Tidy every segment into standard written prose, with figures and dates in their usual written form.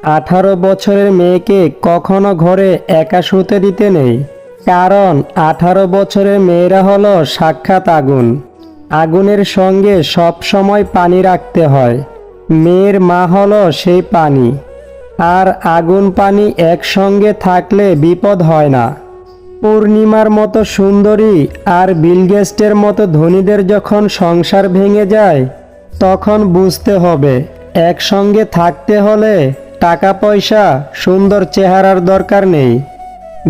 18 বছরের মেয়েকে কখনো ঘরে একা শুতে দিতে নেই। কারণ 18 বছরের মেয়েরা হলো সাক্ষাৎ আগুন। আগুনের সঙ্গে সব সময় পানি রাখতে হয়। মেয়ের মা হলো সেই পানি। আর আগুন পানি একসঙ্গে থাকলে বিপদ হয় না। পূর্ণিমার মতো সুন্দরী আর বিল গেটসের মতো ধনীদের যখন সংসার ভেঙে যায়, তখন বুঝতে হবে একসঙ্গে থাকতে হলে টাকা পয়সা সুন্দর চেহারার দরকার নেই।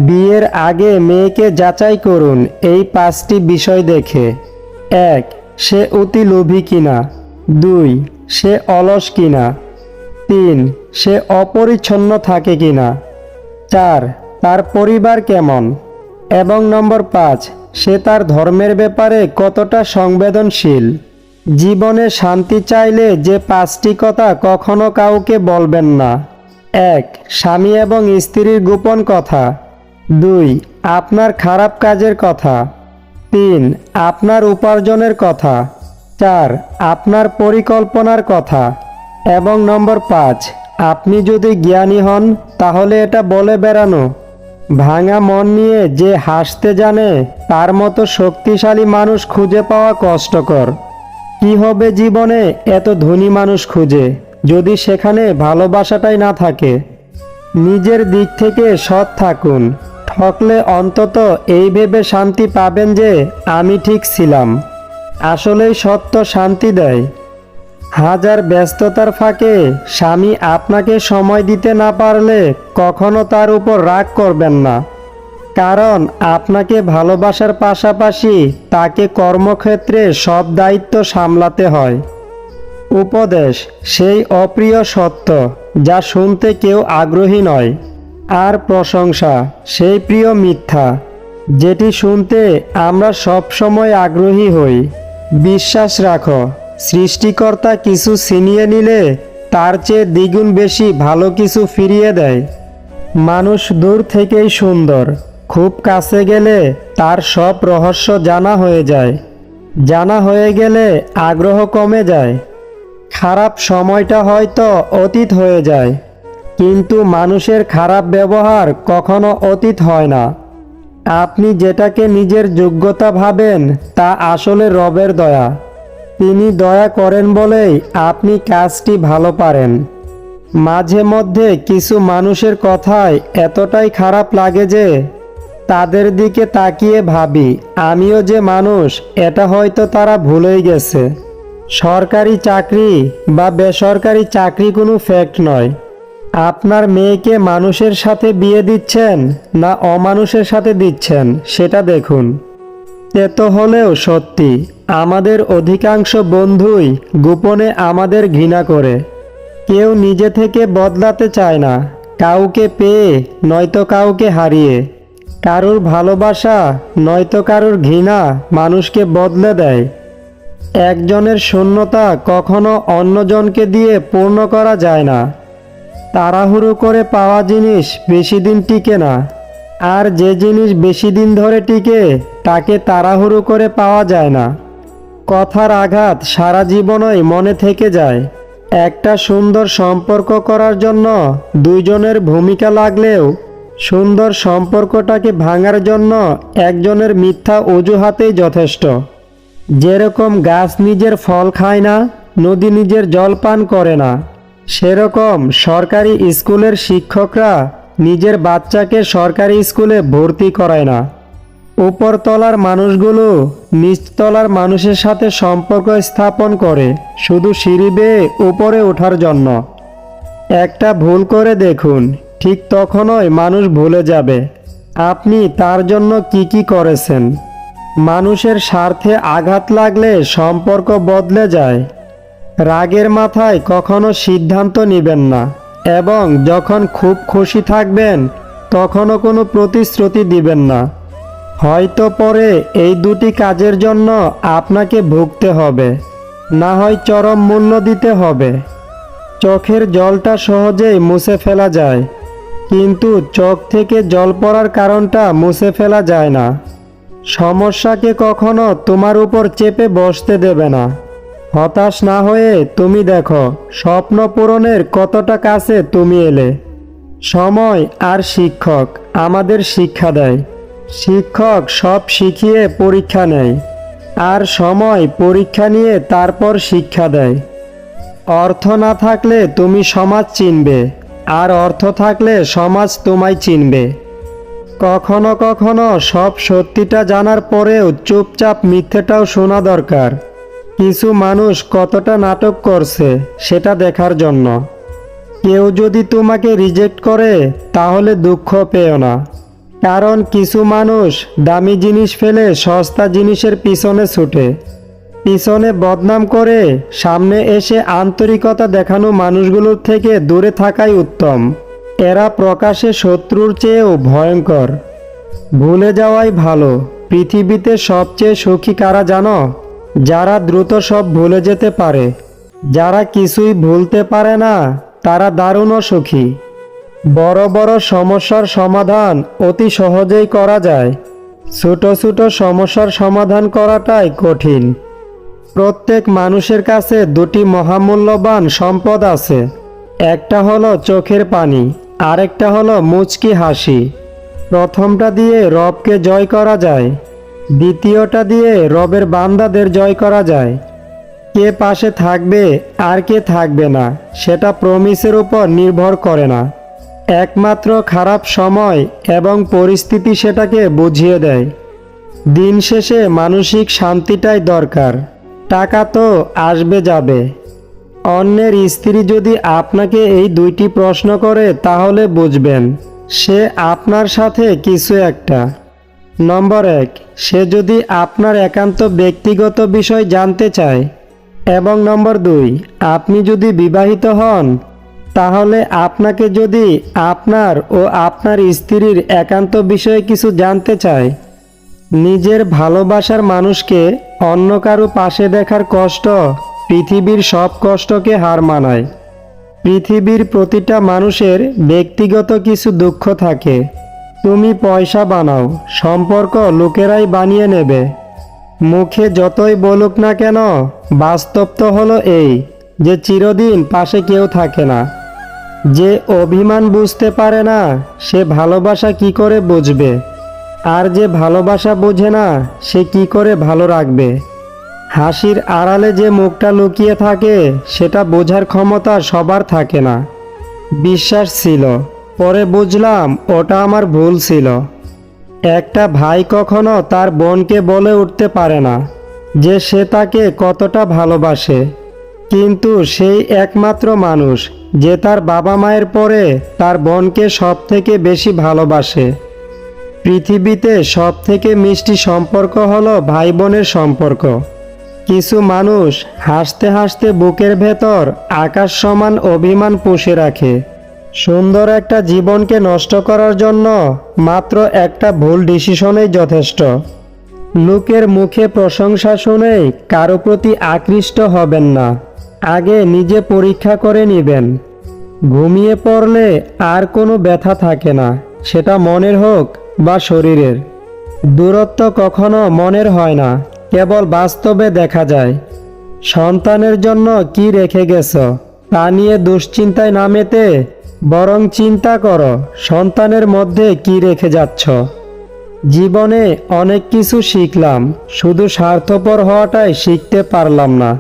বিয়ের আগে মেয়েকে যাচাই করুন এই 5টি বিষয় দেখে। 1. সে অতি লোভী কিনা। 2. সে অলস কিনা। 3. সে অপরিচ্ছন্ন থাকে কিনা। 4. তার পরিবার কেমন। এবং নম্বর 5. সে তার ধর্মের ব্যাপারে কতটা সংবেদনশীল। জীবনে শান্তি চাইলে যে 5টি কথা কখনো কাউকে বলবেন না। 1. স্বামী এবং স্ত্রীর গোপন কথা। 2. আপনার খারাপ কাজের কথা। 3. আপনার উপার্জনের কথা। 4. আপনার পরিকল্পনার কথা। এবং নম্বর 5. আপনি যদি জ্ঞানী হন তাহলে এটা বলে বেড়ানো। ভাঙা মন নিয়ে যে হাসতে জানে তার মতো শক্তিশালী মানুষ খুঁজে পাওয়া কষ্টকর। কি হবে জীবনে এত ধনী মানুষ খুঁজে, যদি সেখানে ভালোবাসাটাই না থাকে? নিজের দিক থেকে সৎ থাকুন। ঠকলে অন্তত এই ভেবে শান্তি পাবেন যে আমি ঠিক ছিলাম। আসলেই সত্য শান্তি দেয়। হাজার ব্যস্ততার ফাঁকে স্বামী আপনাকে সময় দিতে না পারলে কখনো তার উপর রাগ করবেন না। কারণ আপনাকে ভালোবাসার পাশাপাশি তাকে কর্মক্ষেত্রে সব দায়িত্ব সামলাতে হয়। উপদেশ সেই অপ্রিয় সত্য যা শুনতে কেউ আগ্রহী নয়। আর প্রশংসা সেই প্রিয় মিথ্যা যেটি শুনতে আমরা সব সময় আগ্রহী হই। বিশ্বাস রাখো, সৃষ্টিকর্তা কিছু ছিনিয়ে নিলে তার চেয়ে দ্বিগুণ বেশি ভালো কিছু ফিরিয়ে দেয়। মানুষ দূর থেকেই সুন্দর, খুব কাছে গেলে তার সব রহস্য জানা হয়ে যায়। জানা হয়ে গেলে আগ্রহ কমে যায়। খারাপ সময়টা হয়তো অতীত হয়ে যায়, কিন্তু মানুষের খারাপ ব্যবহার কখনো অতীত হয় না। আপনি যেটাকে নিজের যোগ্যতা ভাবেন তা আসলে রবের দয়া। তিনি দয়া করেন বলেই আপনি কাজটি ভালো পারেন। মাঝে মধ্যে কিছু মানুষের কথায় এতটাই খারাপ লাগে যে তাদের দিকে তাকিয়ে ভাবি আমিও যে মানুষ, এটা হয়তো তারা ভুলেই গেছে। সরকারি চাকরি বা বেসরকারি চাকরি কোনো ফ্যাক্ট নয়। আপনার মেয়েকে মানুষের সাথে বিয়ে দিচ্ছেন না অমানুষের সাথে দিচ্ছেন সেটা দেখুন। এত হলেও সত্যি, আমাদের অধিকাংশ বন্ধুই গোপনে আমাদের ঘৃণা করে। কেউ নিজে থেকে বদলাতে চায় না, কাউকে পেয়ে নয়তো কাউকে হারিয়ে। কারুর ভালোবাসা নয়তো কারুর ঘৃণা মানুষকে বদলে দেয়। একজনের শূন্যতা কখনো অন্যজনকে দিয়ে পূর্ণ করা যায় না। তাড়াহুড়ো করে পাওয়া জিনিস বেশি দিন টিকে না, আর যে জিনিস বেশি দিন ধরে টিকে তাকে তাড়াহুড়ো করে পাওয়া যায় না। কথার আঘাত সারা জীবনই মনে থেকে যায়। একটা সুন্দর সম্পর্ক করার জন্য দুইজনের ভূমিকা লাগলেও সুন্দর সম্পর্কটাকে ভাঙার জন্য একজনের মিথ্যা অজুহাতেই যথেষ্ট। যেরকম গাছ নিজের ফল খায় না, নদী নিজের জল পান করে না, সেরকম সরকারি স্কুলের শিক্ষকরা নিজের বাচ্চাকে সরকারি স্কুলে ভর্তি করায় না। উপরতলার মানুষগুলো নিচতলার মানুষের সাথে সম্পর্ক স্থাপন করে শুধু সিঁড়ি বেয়ে উপরে ওঠার জন্য। একটা ভুল করে দেখুন, ঠিক তখনই মানুষ ভুলে যাবে আপনি তার জন্য কি কি করেছেন। মানুষের স্বার্থে আঘাত লাগলে সম্পর্ক বদলে যায়। রাগের মাথায় কখনো সিদ্ধান্ত নেবেন না, এবং যখন খুব খুশি থাকবেন তখনও কোনো প্রতিশ্রুতি দিবেন না। হয়তো পরে এই দুটি কাজের জন্য আপনাকে ভুগতে হবে, না হয় চরম মূল্য দিতে হবে। চোখের জলটা সহজেই মুছে ফেলা যায়, কিন্তু চোখ থেকে জল পড়ার কারণটা মুছে ফেলা যায় না। সমস্যাকে কখনো তোমার উপর চেপে বসতে দেবে না। হতাশ না হয়ে তুমি দেখো স্বপ্ন পূরণের কতটা কাছে তুমি এলে। সময় আর শিক্ষক আমাদের শিক্ষা দেয়। শিক্ষক সব শিখিয়ে পরীক্ষা নেয়, আর সময় পরীক্ষা নিয়ে তারপর শিক্ষা দেয়। অর্থ না থাকলে তুমি সমাজ চিনবে, আর অর্থ থাকলে সমাজ তোমায় চিনবে। কখনো কখনো সব সত্যিটা জানার পরেও চুপচাপ মিথ্যেটাও শোনা দরকার। কিছু মানুষ কতটা নাটক করছে সেটা দেখার জন্য। কেউ যদি তোমাকে রিজেক্ট করে তাহলে দুঃখ পেও না, কারণ কিছু মানুষ দামি জিনিস ফেলে সস্তা জিনিসের পিছনে ছুটে। পিছনে বদনাম করে সামনে এসে আন্তরিকতা দেখানো মানুষগুলোর থেকে দূরে থাকাই উত্তম। এরা প্রকাশে শত্রুর চেয়েও ভয়ঙ্কর। ভুলে যাওয়াই ভালো। পৃথিবীতে সবচেয়ে সুখী কারা জানো? যারা দ্রুত সব ভুলে যেতে পারে। যারা কিছুই ভুলতে পারে না তারা দারুণ সুখী। বড় বড় সমস্যার সমাধান অতি সহজেই করা যায়, ছোট ছোট সমস্যার সমাধান করাটাই কঠিন। প্রত্যেক মানুষের কাছে দুটি মহামূল্যবান সম্পদ আছে। একটা হলো চোখের পানি, আরেকটা হলো মুচকি হাসি। প্রথমটা দিয়ে রবকে জয় করা যায়, দ্বিতীয়টা দিয়ে রবের বান্দাদের জয় করা যায়। কে পাশে থাকবে আর কে থাকবে না সেটা প্রমিসের উপর নির্ভর করে না। একমাত্র খারাপ সময় এবং পরিস্থিতি সেটাকে বুঝিয়ে দেয়। দিন শেষে মানসিক শান্তিটাই দরকার। টাকা তো আসবে যাবে। অন্যের স্ত্রী যদি আপনাকে এই দুইটি প্রশ্ন করে তাহলে বুঝবেন সে আপনার সাথে কিছু একটা। নম্বর 1, সে যদি আপনার একান্ত ব্যক্তিগত বিষয় জানতে চায়। এবং নম্বর 2, আপনি যদি বিবাহিত হন তাহলে আপনাকে যদি আপনার ও আপনার স্ত্রীর একান্ত বিষয়ে কিছু জানতে চায়। নিজের ভালোবাসার মানুষকে অন্য কারো পাশে দেখার কষ্ট পৃথিবীর সব কষ্টকে হার মানায়। পৃথিবীর প্রতিটা মানুষের ব্যক্তিগত কিছু দুঃখ থাকে। তুমি পয়সা বানাও, সম্পর্ক লোকেরাই বানিয়ে নেবে। মুখে যতই বলুক না কেন, বাস্তব তো হলো এই যে চিরদিন পাশে কেউ থাকে না। যে অভিমান বুঝতে পারে না সে ভালোবাসা কি করে বুঝবে? আর যে ভালোবাসা বোঝে না সে কি করে ভালো রাখবে? হাসির আড়ালে যে মুখটা লুকিয়ে থাকে সেটা বোঝার ক্ষমতা সবার থাকে না। বিশ্বাস ছিল, পরে বুঝলাম ওটা আমার ভুল ছিল। একটা ভাই কখনো তার বোনকে বলে উঠতে পারে না যে সে তাকে কতটা ভালোবাসে, কিন্তু সেই একমাত্র মানুষ যে তার বাবা মায়ের পরে তার বোনকে সব থেকে বেশি ভালোবাসে। পৃথিবীতে সব থেকে মিষ্টি সম্পর্ক হলো ভাই বোনের সম্পর্ক। কিছু মানুষ হাসতে হাসতে বুকের ভেতর আকাশ সমান অভিমান পুষে রাখে। সুন্দর একটা জীবনকে নষ্ট করার জন্য মাত্র একটা ভুল ডিসিশনেই যথেষ্ট। লোকের মুখে প্রশংসা শুনেই কারো প্রতি আকৃষ্ট হবেন না। আগে নিজে পরীক্ষা করে নেবেন। ঘুমিয়ে পড়লে আর কোনো ব্যথা থাকে না, সেটা মনের হোক বা শরীরের। দূরত্ব কখনো মনের হয় না, কেবল বাস্তবে দেখা যায়। সন্তানের জন্য কি রেখে গেছ তা নিয়ে দুশ্চিন্তায় না মেতে বরং চিন্তা করো সন্তানের মধ্যে কি রেখে যাচ্ছ। জীবনে অনেক কিছু শিখলাম, শুধু স্বার্থপর হওয়াটাই শিখতে পারলাম না।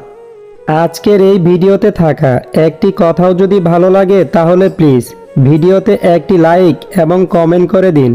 আজকের এই ভিডিওতে থাকা একটি কথাও যদি ভালো লাগে তাহলে প্লিজ ভিডিওতে একটি লাইক এবং কমেন্ট করে দিন।